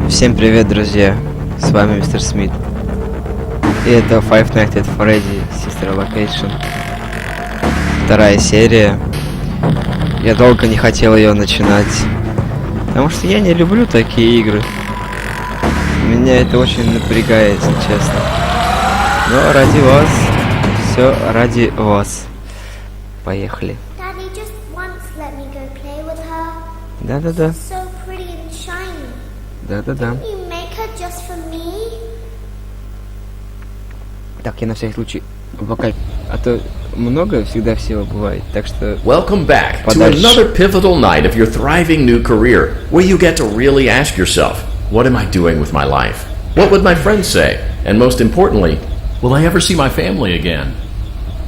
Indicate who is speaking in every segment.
Speaker 1: Всем привет, друзья! С вами Mr.Smith. И это Five Nights at Freddy Sister Location. Вторая серия. Я долго не хотел ее начинать, потому что я не люблю такие игры. Меня это очень напрягает, если честно. Но ради вас, все ради вас. Поехали. Да-да-да. Да-да-да. Так, я на всякий случай пока... А то много всегда всего бывает, так что...
Speaker 2: Welcome back
Speaker 1: подальше.
Speaker 2: to another pivotal night of your thriving new career, where you get to really ask yourself, what am I doing with my life? What would my friends say? And most importantly, will I ever see my family again?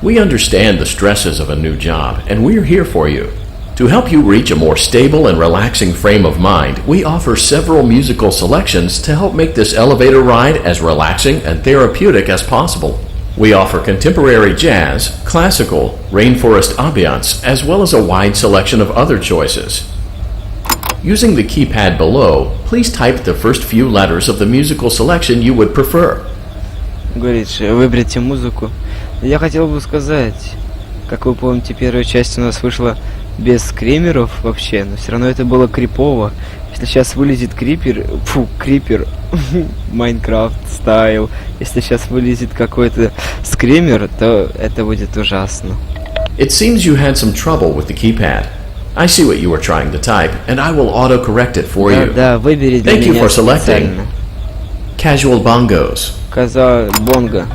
Speaker 2: We understand the stresses of a new job, and we're here for you. To help you reach a more stable and relaxing frame of mind, we offer several musical selections to help make this elevator ride as relaxing and therapeutic as possible. We offer contemporary jazz, classical, rainforest ambiance, as well as a wide selection of other choices. Using the keypad below, please type the first few letters of the musical selection you would prefer.
Speaker 1: Говорит, выберите музыку. Я хотел бы сказать, как вы помните, первая часть у нас вышла без скримеров вообще, но все равно это было крипово. Если сейчас вылезет крипер, Майнкрафт стайл, если сейчас вылезет какой-то скример, то это будет ужасно.
Speaker 2: It seems you had some trouble with the keypad. I see what you were trying to type, and I will auto-correct it for you.
Speaker 1: Да, выбери для
Speaker 2: Thank you
Speaker 1: меня
Speaker 2: for selecting
Speaker 1: специально.
Speaker 2: Casual Bongos.
Speaker 1: Коза бонго.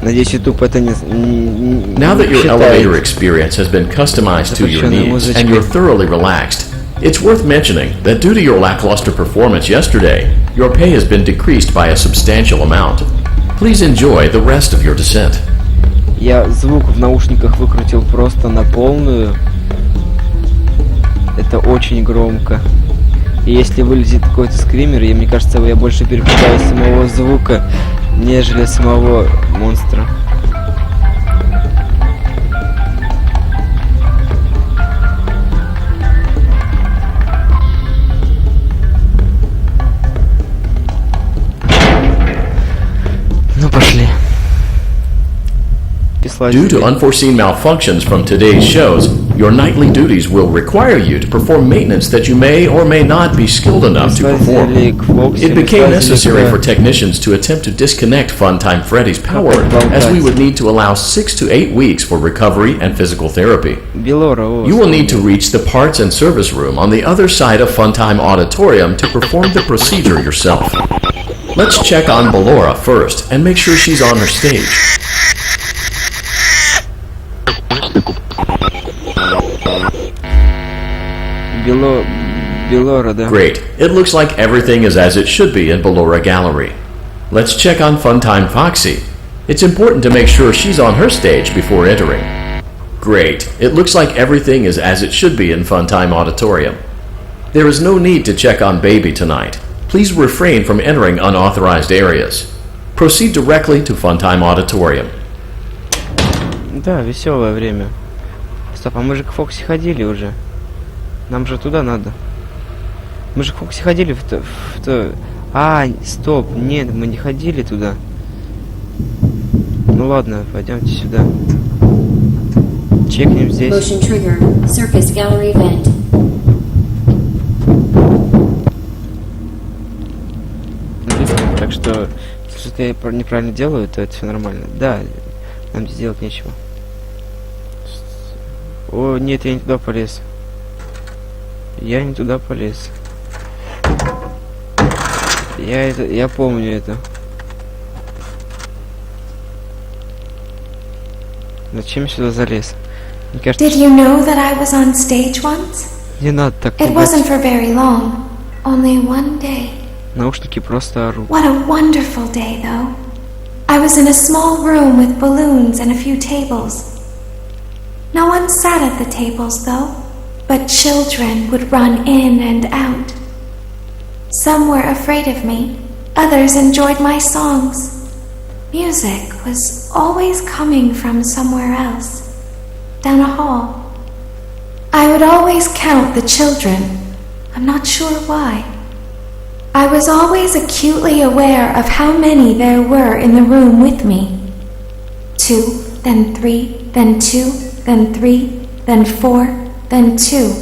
Speaker 1: Надеюсь, YouTube это не
Speaker 2: Now that your
Speaker 1: считает.
Speaker 2: elevator experience has been customized to your needs and you're thoroughly relaxed, it's worth mentioning that due to your lackluster performance yesterday, your pay has been decreased by a substantial amount. Please enjoy the rest of your descent.
Speaker 1: Я звук в наушниках выкрутил просто на полную. Это очень громко. И если вылезет какой-то скример, мне кажется, я больше перепугаю самого звука, нежели самого монстра. Ну пошли.
Speaker 2: Due to unforeseen malfunctions from today's shows, your nightly duties will require you to perform maintenance that you may or may not be skilled enough to perform. It became necessary for technicians to attempt to disconnect Funtime Freddy's power, as we would need to allow 6 to 8 weeks for recovery and physical therapy. You will need to reach the parts and service room on the other side of Funtime Auditorium to perform the procedure yourself. Let's check on Ballora first and make sure she's on her stage.
Speaker 1: Белора, да.
Speaker 2: Great. It looks like everything is as it should be in Ballora Gallery. Let's check on Funtime Foxy. It's important to make sure she's on her stage before entering. Great. It looks like everything is as it should be in Funtime Auditorium. There is no need to check on Baby tonight. Please refrain from entering unauthorized areas. Proceed directly to Funtime Auditorium.
Speaker 1: Да, веселое время. Стоп, а мы же к Фокси ходили уже. Нам же туда надо. Мы же к Фокси ходили в то... А, стоп, нет, мы не ходили туда. Ну ладно, пойдемте сюда. Чекнем здесь.
Speaker 3: Motion trigger, circus gallery event.
Speaker 1: Так что, если что-то я неправильно делаю, то это все нормально. Да, нам здесь делать нечего. О, нет, я не туда полез. Я не туда полез. Я помню это. Зачем я сюда залез? Мне кажется,
Speaker 4: Did you know that I was on stage once?
Speaker 1: не надо так
Speaker 4: It
Speaker 1: пугать.
Speaker 4: wasn't for very long, only one day.
Speaker 1: Наушники просто орут.
Speaker 4: What a wonderful day, though. I was in a small room with balloons and a few tables. No one sat at the tables, though, but children would run in and out. Some were afraid of me, others enjoyed my songs. Music was always coming from somewhere else, down a hall. I would always count the children. I'm not sure why. I was always acutely aware of how many there were in the room with me. 2, then 3, then 2, then 3, then 4, then 2,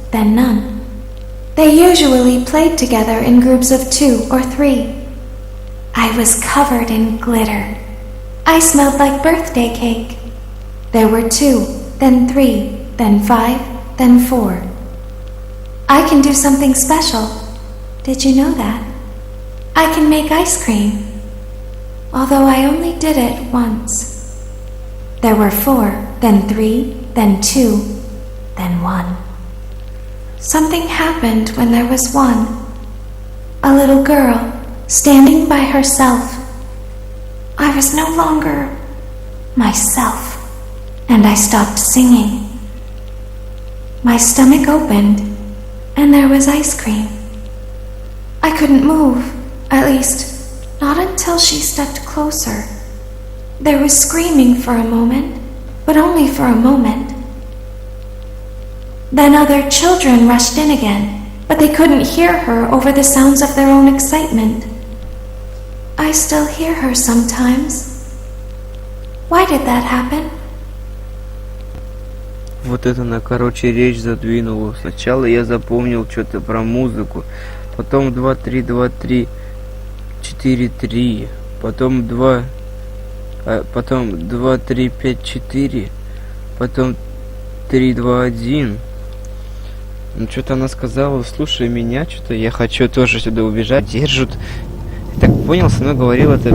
Speaker 4: then none. They usually played together in groups of 2 or 3. I was covered in glitter. I smelled like birthday cake. There were 2, then 3, then 5, then 4. I can do something special. Did you know that? I can make ice cream. Although I only did it once. There were 4, then 3, then 2, then 1. Something happened when there was 1. A little girl standing by herself. I was no longer myself, and I stopped singing. My stomach opened, and there was ice cream. I couldn't move, at least, not until she stepped closer. There was screaming for a moment, but only for a moment. Then other children rushed in again, but they couldn't hear her over the sounds of their own excitement. I still hear her sometimes. Why did that happen?
Speaker 1: Вот это она, короче, речь задвинула. Сначала я запомнил что-то про музыку, потом 2, 3, 2, 3, 4, 3, потом 2, потом 2, 3, 5, 4, потом 3, 2, 1. Ну, что-то она сказала, слушай меня, что-то я хочу тоже сюда убежать. Держат. Я так понял, со мной говорил это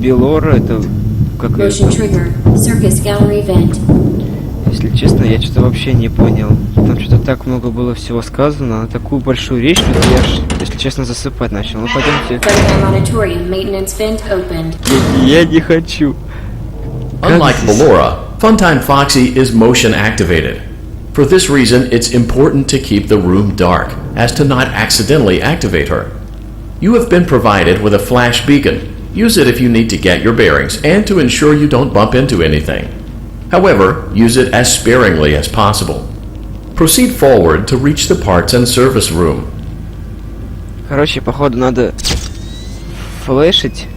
Speaker 1: Белора, это как
Speaker 3: Motion trigger. Circus gallery vent.
Speaker 1: Если честно, я что-то вообще не понял. Там что-то так много было всего сказано, на такую большую речь, что я, если честно, засыпать начал. Ну пойдемте.
Speaker 3: Fnaf auditorium maintenance vent opened.
Speaker 1: Я не хочу.
Speaker 2: Unlike Bellora, Funtime Foxy is motion activated. For this reason, it's important to keep the room dark, as to not accidentally activate her. You have been provided with a flash beacon. Use it if you need to get your bearings and to ensure you don't bump into anything. However, use it as sparingly as possible. Proceed forward to reach the parts and service room.
Speaker 1: Короче, походу надо флешить.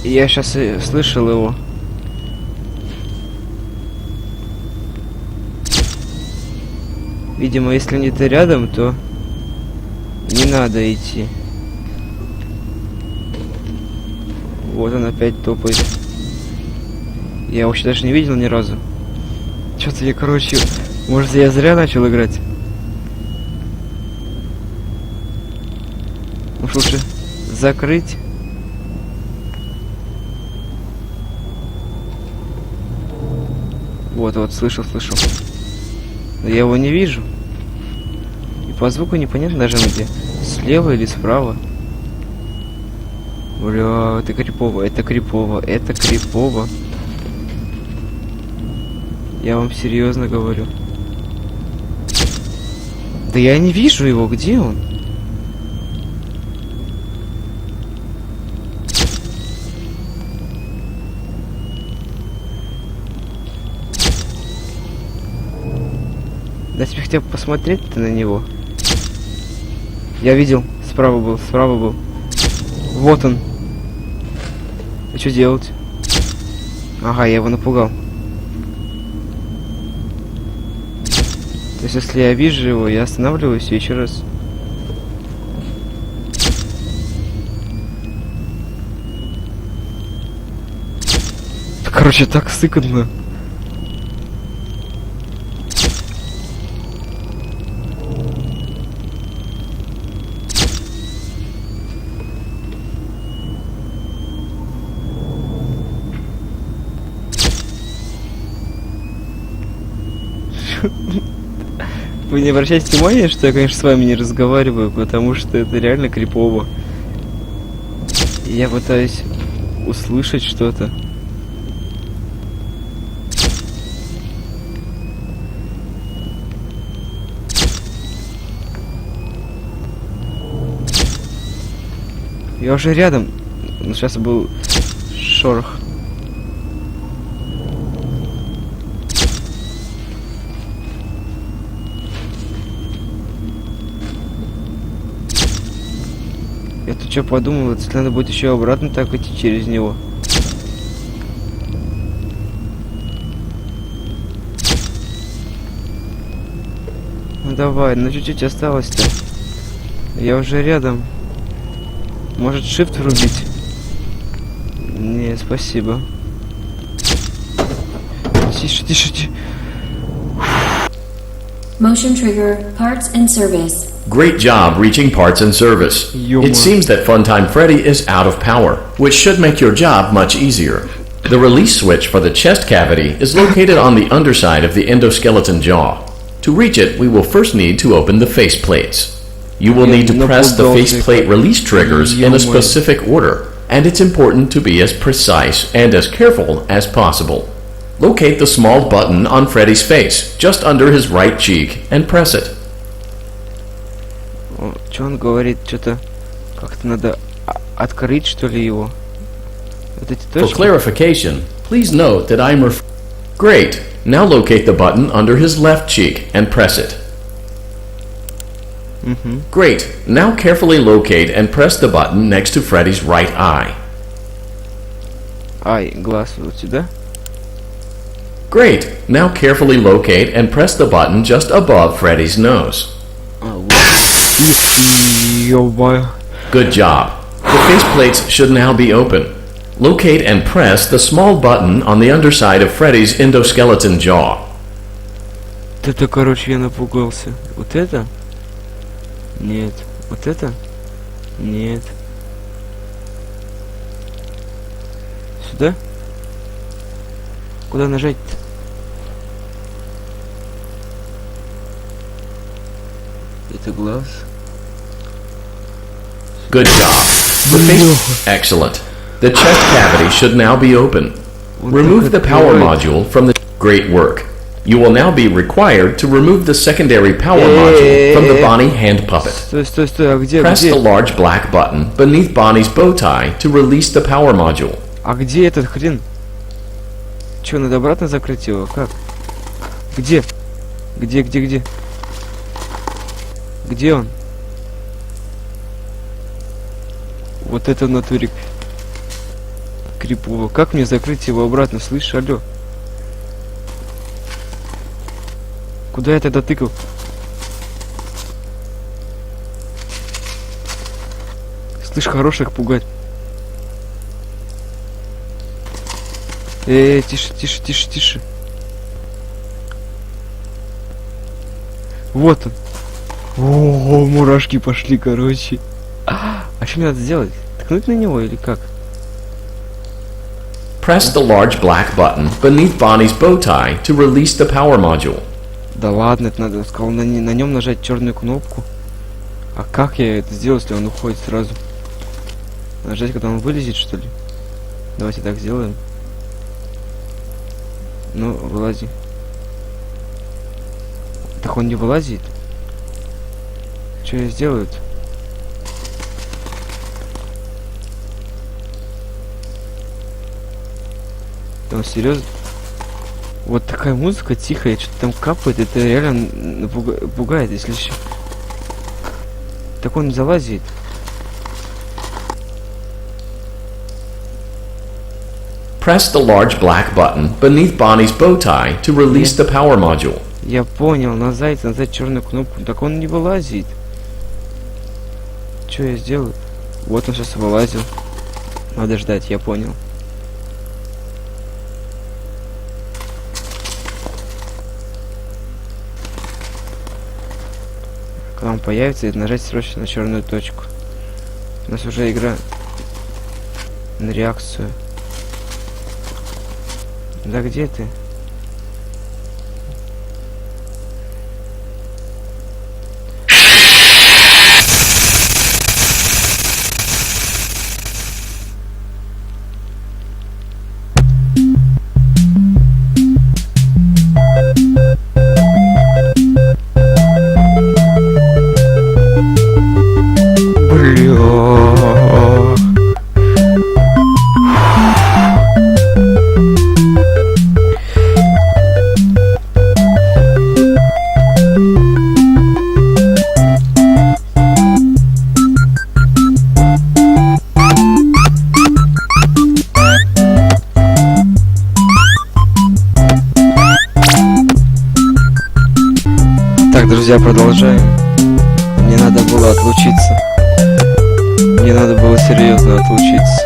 Speaker 1: Я сейчас слышал его. Видимо, если не ты рядом, то не надо идти. Вот он опять топает. Я вообще даже не видел ни разу. Что-то я, короче... Может, я зря начал играть? Может, лучше закрыть? Вот, слышал. Но я его не вижу. И по звуку непонятно даже где. Слева или справа. Бля, это крипово. Я вам серьезно говорю. Да я не вижу его, где он? Дайте мне хотя бы посмотреть-то на него. Я видел, справа был. Вот он. А что делать? Ага, я его напугал. То есть, если я вижу его, я останавливаюсь и еще раз. Короче, так сыкотно. Вы не обращайте внимания, что я, конечно, с вами не разговариваю, потому что это реально крипово. Я пытаюсь услышать что-то. Я уже рядом. Но сейчас был шорох. Я тут что подумал, если надо будет еще обратно так идти через него. Ну давай, ну чуть-чуть осталось-то. Я уже рядом. Может shift врубить? Не, спасибо. Тише, тише, тише.
Speaker 3: Motion trigger, parts and service.
Speaker 2: Great job reaching parts and service.
Speaker 1: Ё-моё.
Speaker 2: It seems that Funtime Freddy is out of power, which should make your job much easier. The release switch for the chest cavity is located on the underside of the endoskeleton jaw. To reach it, we will first need to open the faceplates. You will need to press the faceplate release triggers in a specific order, and it's important to be as precise and as careful as possible. Locate the small button on Freddy's face, just under his right cheek, and press it.
Speaker 1: Что он говорит? Что-то как-то надо открыть, что ли, его? Вот эти
Speaker 2: For
Speaker 1: точки?
Speaker 2: clarification, please note that I'm Great. Now locate the button under his left cheek and press it. Great. Now carefully locate and press the button next to Freddy's right eye.
Speaker 1: Ай, глаз вот сюда.
Speaker 2: Great. Now carefully locate and press the button just above Freddy's nose.
Speaker 1: Ё-моё.
Speaker 2: Good job. The faceplates should now be open. Locate and press the small button on the underside of Freddy's endoskeleton jaw.
Speaker 1: Это, короче, я напугался. Вот это? Нет. Вот это? Нет. Сюда? Куда нажать-то? Это глаз.
Speaker 2: Good job. The face Excellent. The chest cavity should now be open. Remove the power module from the Great work. You will now be required to remove the secondary power module from the Bonnie hand puppet.
Speaker 1: Стой, стой, стой, а где,
Speaker 2: Press
Speaker 1: где?
Speaker 2: the large black button beneath Bonnie's bow tie to release the power module.
Speaker 1: А где этот хрен? Че, надо обратно закрыть его? Как? Где? Где, где, где? Где он? Вот это в натуре крипово. Как мне закрыть его обратно? Слышь, алло. Куда я тогда тыкал? Слышь, хороших пугать. Тише, тише, тише, тише. Вот он. О, мурашки пошли, короче. А что мне надо сделать? Ткнуть на него или как?
Speaker 2: Press the large black button beneath Bonnie's bow tie to release the power module.
Speaker 1: Да ладно, это надо, сказал, на нем нажать черную кнопку. А как я это сделаю, если он уходит сразу? Нажать, когда он вылезет, что ли? Давайте так сделаем. Ну, вылази. Так он не вылазит? Что я сделаю-то? Да он серьезно? Вот такая музыка тихая, что-то там капает, это реально пугает, если еще. Так он не залазит.
Speaker 2: Press the large black button beneath Bonnie's bow tie to release the power module.
Speaker 1: Я понял, нажать черную кнопку. Так он не вылазит. Что я сделаю? Вот он сейчас вылазил. Надо ждать, я понял. Когда он появится, и нажать срочно на черную точку. У нас уже игра на реакцию. Да где ты? друзья, продолжаем. Мне надо было отлучиться. Мне надо было серьезно отлучиться.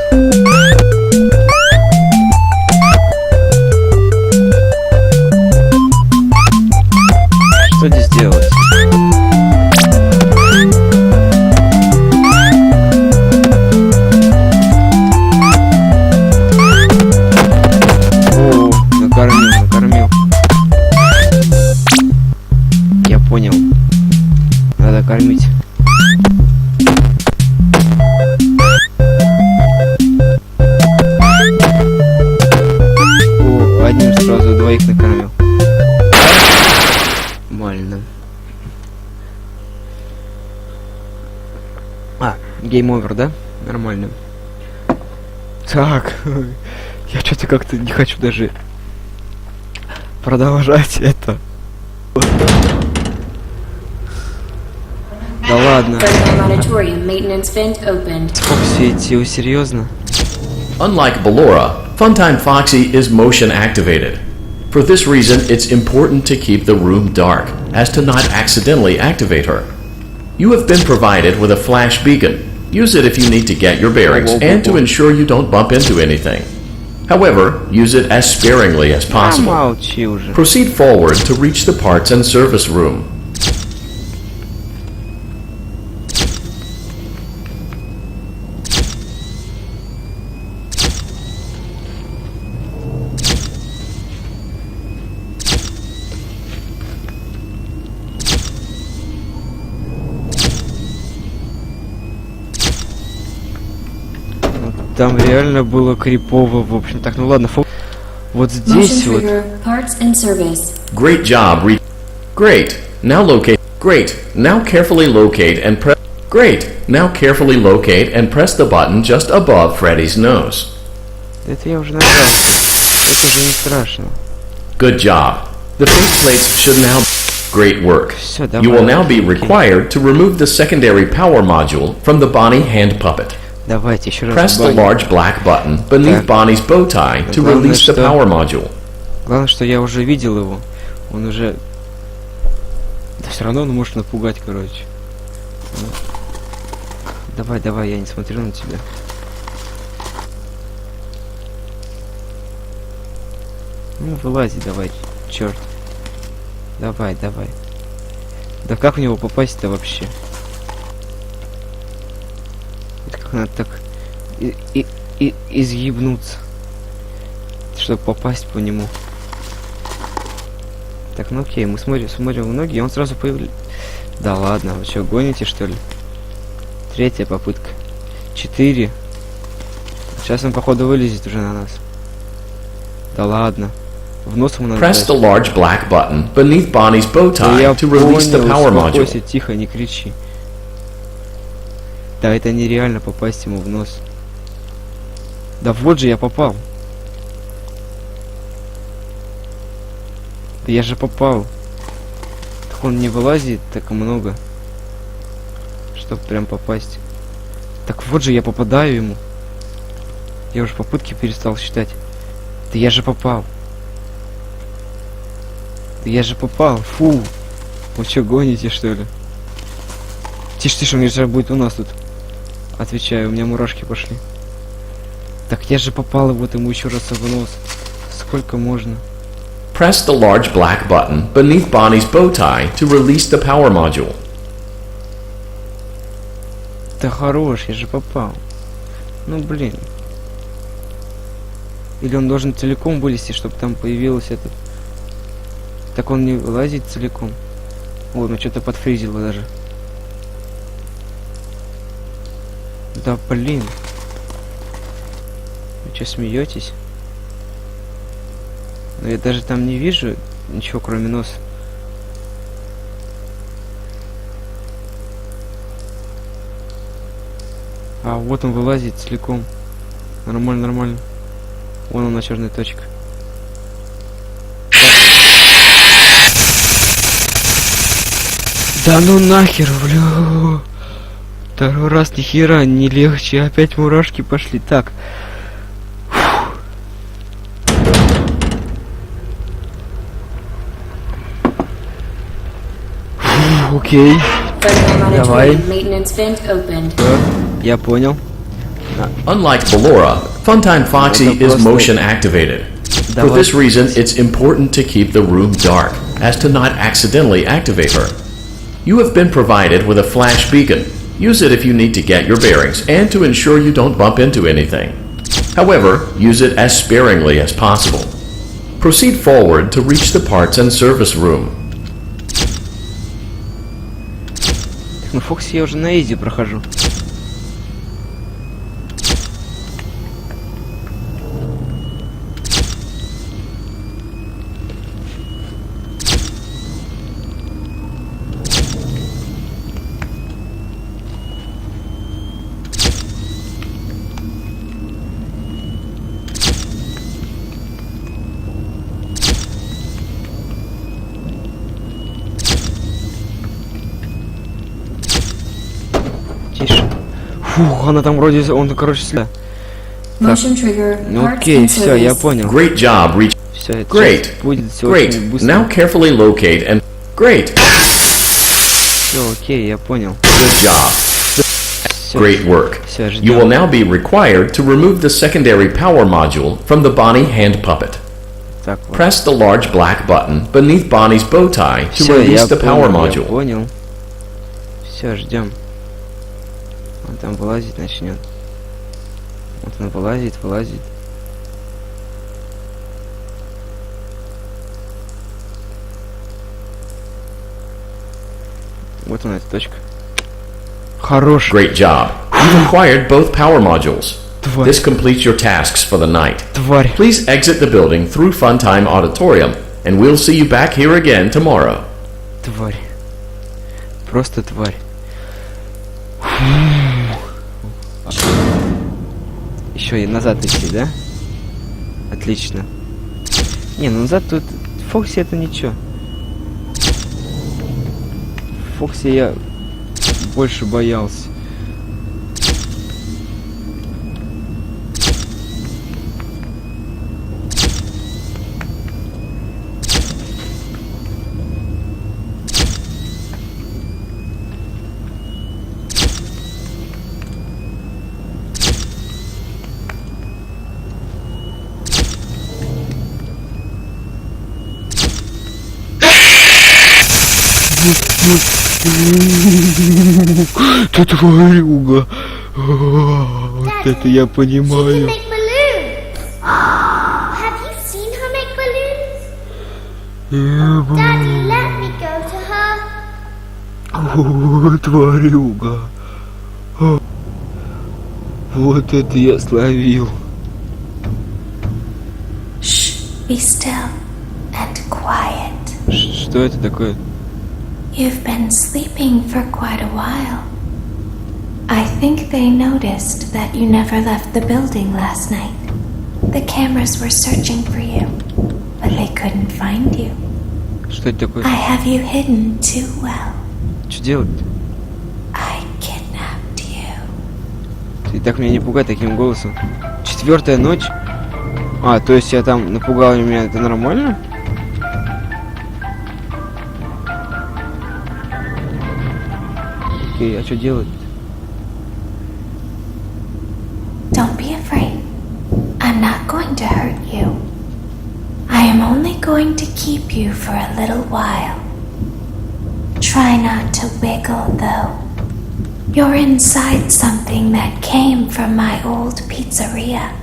Speaker 1: Что здесь делать? О, накормил. Я понял. Надо кормить. О, одним сразу двоих накормил. Нормально. Гейм овер, да? Нормально. Так, я что-то как-то не хочу даже продолжать это. Да ладно. Фокси идти, серьезно?
Speaker 2: Unlike Ballora, Funtime Foxy is motion activated. For this reason, it's important to keep the room dark, as to not accidentally activate her. You have been provided with a flash beacon. Use it if you need to get your bearings and to ensure you don't bump into anything. However, use it as sparingly as possible. Proceed forward to reach the parts and service room.
Speaker 1: Там реально было крипово, в общем. Так, ну ладно, вот здесь вот.
Speaker 2: Great job. Great. Now locate. Great. Now carefully locate and press. Great. Now carefully locate and press the button just above Freddy's nose.
Speaker 1: Это я уже нажал. Это уже не страшно.
Speaker 2: Good job. The faceplates should now. Great work.
Speaker 1: Всё,
Speaker 2: You will now be required to remove the secondary power module from the Bonnie hand puppet.
Speaker 1: Давайте еще раз.
Speaker 2: Press the large black button beneath Bonnie's bow tie to release the power module.
Speaker 1: Главное, что я уже видел его. Он уже... Да все равно он может напугать, короче. Ну. Давай, я не смотрю на тебя. Ну, вылази, давай, черт. Давай. Да как в него попасть-то вообще? Как надо так изъебнуться, чтобы попасть по нему. Так, ну окей, мы смотрим в ноги, и он сразу появляется. Да ладно, вы что, гоните, что ли? Третья попытка. 4. Сейчас он, походу, вылезет уже на нас. Да ладно. В нос ему надо.
Speaker 2: Press the large black button beneath Bonnie's bow tie to release the power module.
Speaker 1: Тихо, не кричи. Да, это нереально попасть ему в нос. Да вот же я попал. Да я же попал. Так он не вылазит так много, чтобы прям попасть. Так вот же я попадаю ему. Я уже попытки перестал считать. Да я же попал. Фу. Вы что, гоните, что ли? Тише, он же будет у нас тут. Отвечаю, у меня мурашки пошли. Так я же попал, и вот ему еще раз в нос. Сколько можно?
Speaker 2: Press the large black button beneath Bonnie's bow tie to release the power module.
Speaker 1: Да хорош, я же попал. Ну блин. Или он должен целиком вылезти, чтобы там появилось это. Так он не вылазит целиком. О, ну что-то подфризило даже. Да блин. Вы что, смеетесь? Но я даже там не вижу ничего, кроме носа. А, вот он вылазит целиком. Нормально. Вон она, черная точка. Да ну нахер, бля. Второй раз ни хера не легче. Опять мурашки пошли. Так. Окей. Давай.
Speaker 3: Maintenance vent opened.
Speaker 1: Я понял.
Speaker 2: Unlike Ballora, Funtime Foxy is motion activated. For this reason, it's important to keep the room dark, as to not accidentally activate her. You have been provided with a flash beacon. Use it if you need to get your bearings and to ensure you don't bump into anything. However, use it as sparingly as possible. Proceed forward to reach the parts and service room.
Speaker 1: Ну, Фокси я уже на изи прохожу. Тише. Фух, она там вроде... Он, короче, сюда.
Speaker 3: Motion trigger.
Speaker 1: Ну
Speaker 3: Parts
Speaker 1: окей,
Speaker 3: and
Speaker 1: все, я
Speaker 3: service.
Speaker 1: понял.
Speaker 2: Great job, reach.
Speaker 1: Все, это
Speaker 2: Great.
Speaker 1: сейчас будет все
Speaker 2: Great.
Speaker 1: очень быстро.
Speaker 2: Now carefully locate and... Great.
Speaker 1: Все, окей, я понял.
Speaker 2: Good job.
Speaker 1: Всё,
Speaker 2: Great work.
Speaker 1: всё,
Speaker 2: You will
Speaker 1: ждём.
Speaker 2: now be required to remove the secondary power module from the Bonnie hand puppet.
Speaker 1: Так, вот.
Speaker 2: Press the large black button beneath Bonnie's bow tie to
Speaker 1: Всё,
Speaker 2: release
Speaker 1: я
Speaker 2: the power
Speaker 1: понял, я
Speaker 2: module.
Speaker 1: понял. Все, ждем. Он там вылазить начнет. Вот он вылазит. Вот она, эта точка. Хорош.
Speaker 2: Great job. You've acquired both power modules.
Speaker 1: Тварь.
Speaker 2: This completes your tasks for the night.
Speaker 1: Тварь.
Speaker 2: Please exit the building through Funtime Auditorium, and we'll see you back here again tomorrow.
Speaker 1: Тварь. Просто тварь. Еще и назад идти, да? Отлично. Не, ну назад тут... Фокси это ничего. Фокси я больше боялся. Ты тварюга. Вот это я понимаю.
Speaker 5: Make balloons. Have you seen her make balloons? Daddy, let me go to her.
Speaker 1: О, тварюга. Вот это я словил.
Speaker 4: Shh, be still and quiet.
Speaker 1: Что это такое?
Speaker 4: You've been sleeping for quite a while. I think they noticed that you never left the building last night. The cameras were searching for you, but they couldn't find you.
Speaker 1: Что это такое?
Speaker 4: I have you hidden too well.
Speaker 1: Что делать?
Speaker 4: I kidnapped you.
Speaker 1: Ты так меня не пугай таким голосом. 4-я ночь? А, то есть я там напугал меня, это нормально? Окей, а что делать?
Speaker 4: Don't be afraid. I'm not going to hurt you. I am only going to keep you for a little while. Try not to wiggle, though. You're inside something that came from my old pizzeria.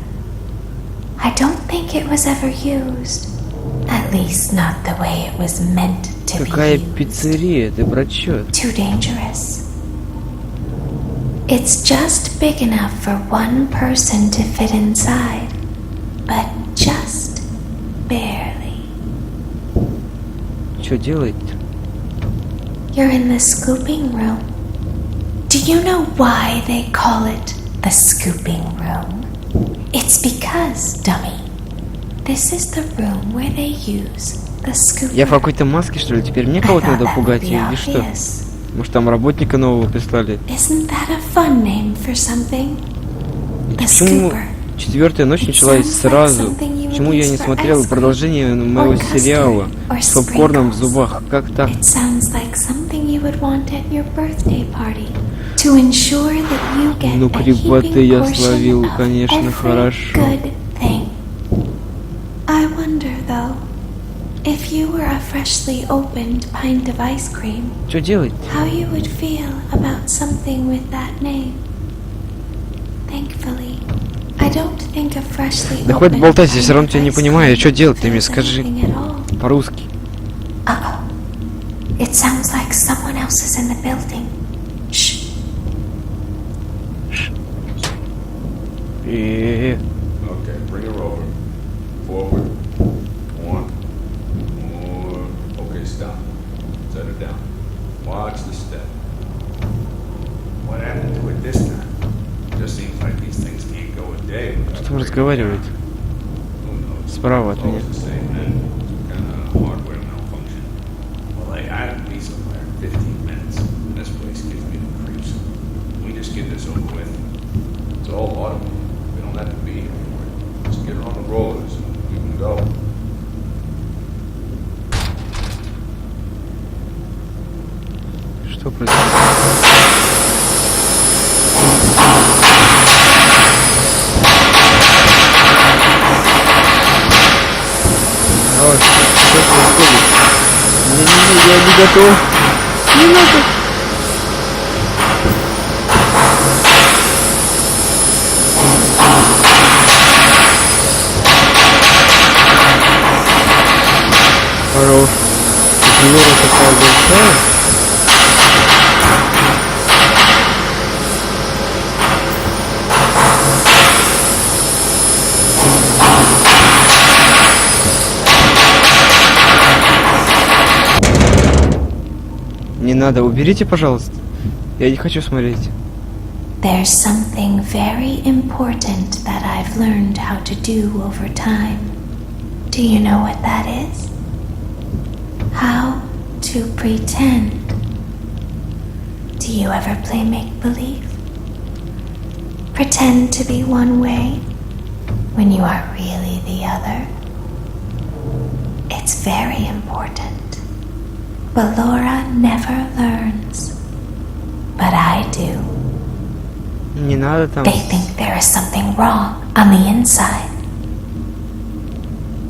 Speaker 4: I don't think it was ever used. At least not the way it was meant to
Speaker 1: Какая
Speaker 4: be used.
Speaker 1: пиццерия? Ты про чё?
Speaker 4: Too dangerous. It's just big enough for one person to fit inside, but just barely.
Speaker 1: Что делать?
Speaker 4: You're in the scooping room. Do you know why they call it the scooping room? It's because, dummy, this is the room where they use the scooper.
Speaker 1: Я в какой-то маске, что ли? Теперь мне
Speaker 4: I
Speaker 1: кого-то
Speaker 4: thought
Speaker 1: надо
Speaker 4: that would
Speaker 1: пугать
Speaker 4: be
Speaker 1: или что?
Speaker 4: obvious.
Speaker 1: Может там работника нового прислали?
Speaker 4: Isn't that a fun name for something? The
Speaker 1: Почему
Speaker 4: scooper.
Speaker 1: 4-я ночь
Speaker 4: It
Speaker 1: началась
Speaker 4: sounds like
Speaker 1: сразу?
Speaker 4: something you
Speaker 1: Почему я не
Speaker 4: movies for
Speaker 1: смотрел
Speaker 4: ice cream
Speaker 1: продолжение моего
Speaker 4: or custard
Speaker 1: сериала
Speaker 4: or
Speaker 1: с попкорном в
Speaker 4: sprinkles?
Speaker 1: зубах? Как так?
Speaker 4: It sounds like something you would want at your birthday party to ensure that you get
Speaker 1: Ну,
Speaker 4: a
Speaker 1: крепоты
Speaker 4: heaping
Speaker 1: я
Speaker 4: portion
Speaker 1: словил,
Speaker 4: of
Speaker 1: конечно,
Speaker 4: every
Speaker 1: хорошо.
Speaker 4: good thing. I wonder though, if you were a freshly opened pint of ice cream,
Speaker 1: Что делать?
Speaker 4: how you would feel about something with that name. Thankfully, I don't think a freshly
Speaker 1: Да хватит
Speaker 4: opened
Speaker 1: болтать, я все
Speaker 4: pint
Speaker 1: равно
Speaker 4: of
Speaker 1: тебя не
Speaker 4: ice
Speaker 1: понимаю.
Speaker 4: cream
Speaker 1: Что делать? Ты мне
Speaker 4: feels
Speaker 1: скажи
Speaker 4: anything at all.
Speaker 1: по-русски.
Speaker 4: Uh-oh. It sounds like someone else is in the building. Shh.
Speaker 1: Э-э-э.
Speaker 6: Okay, bring her over. Forward. One. More. Okay, stop. Set her down. Watch the step. What happened to it this time? Just seems like these things can't go a day without
Speaker 1: Кто разговаривает?
Speaker 6: Who knows?
Speaker 1: Справа от меня.
Speaker 6: Always the same, man. Some kind of hardware malfunction. Well, they had to be somewhere in 15 minutes. This place gives me the creeps. We just get this over with. It's all automated. We don't have to be here for it. Just get her on the rollers and we can go.
Speaker 1: Что происходит? Ой, что происходит? Не-не-не, я не готов. Не надо. Хорош. Лора такая большая. Не надо, уберите, пожалуйста. Я не хочу смотреть.
Speaker 4: There's something very important that I've learned how to do over time. Do you know what that is? How to pretend. Do you ever play make-believe? Pretend to be one way when you are really the other. It's very important. But Laura never learns. But I do.
Speaker 1: Не надо там.
Speaker 4: They think there is something wrong on the inside.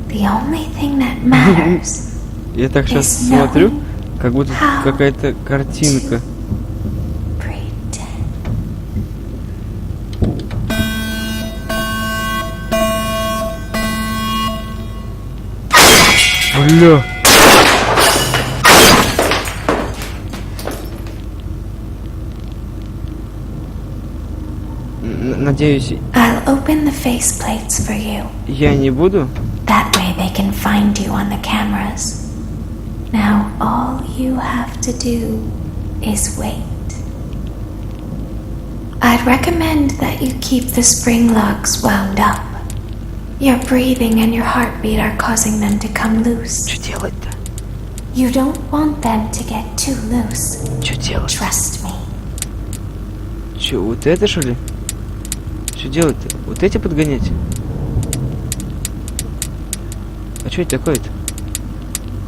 Speaker 4: The only thing that matters
Speaker 1: Я так сейчас
Speaker 4: is
Speaker 1: смотрю,
Speaker 4: knowing
Speaker 1: как будто
Speaker 4: how
Speaker 1: какая-то картинка.
Speaker 4: to pretend.
Speaker 1: Бля. Надеюсь,
Speaker 4: I'll open the faceplates for you.
Speaker 1: я не буду.
Speaker 4: That way they can find you on the cameras. Now all you have to do is wait. I'd recommend that you keep the spring locks wound up. Your breathing and your heartbeat are causing them to come loose.
Speaker 1: Что делать-то?
Speaker 4: You don't want them to get too loose.
Speaker 1: Что делать?
Speaker 4: Trust me.
Speaker 1: Что, вот это что ли? Что делать-то? Вот эти подгонять? А что это такое-то?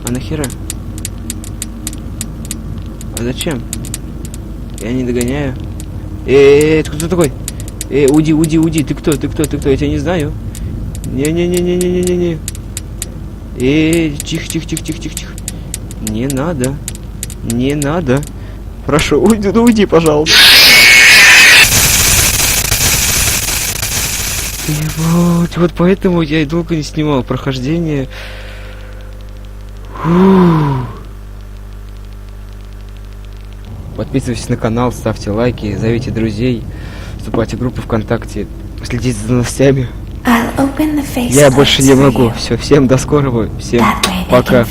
Speaker 1: А нахера? А зачем? Я не догоняю. Ты кто такой? Уйди, уйди, уйди. Ты кто? Ты кто? Ты кто? Я тебя не знаю. Не-не-не-не-не-не-не. Тихо, тихо, тихо, тихо, тихо, тихо. Не надо. Не надо. Прошу, уйди, ну уйди, пожалуйста. И вот поэтому я и долго не снимал прохождение. Подписывайтесь на канал, ставьте лайки, зовите друзей, вступайте в группу ВКонтакте, следите за новостями. Я больше не могу. Все, всем до скорого, всем пока.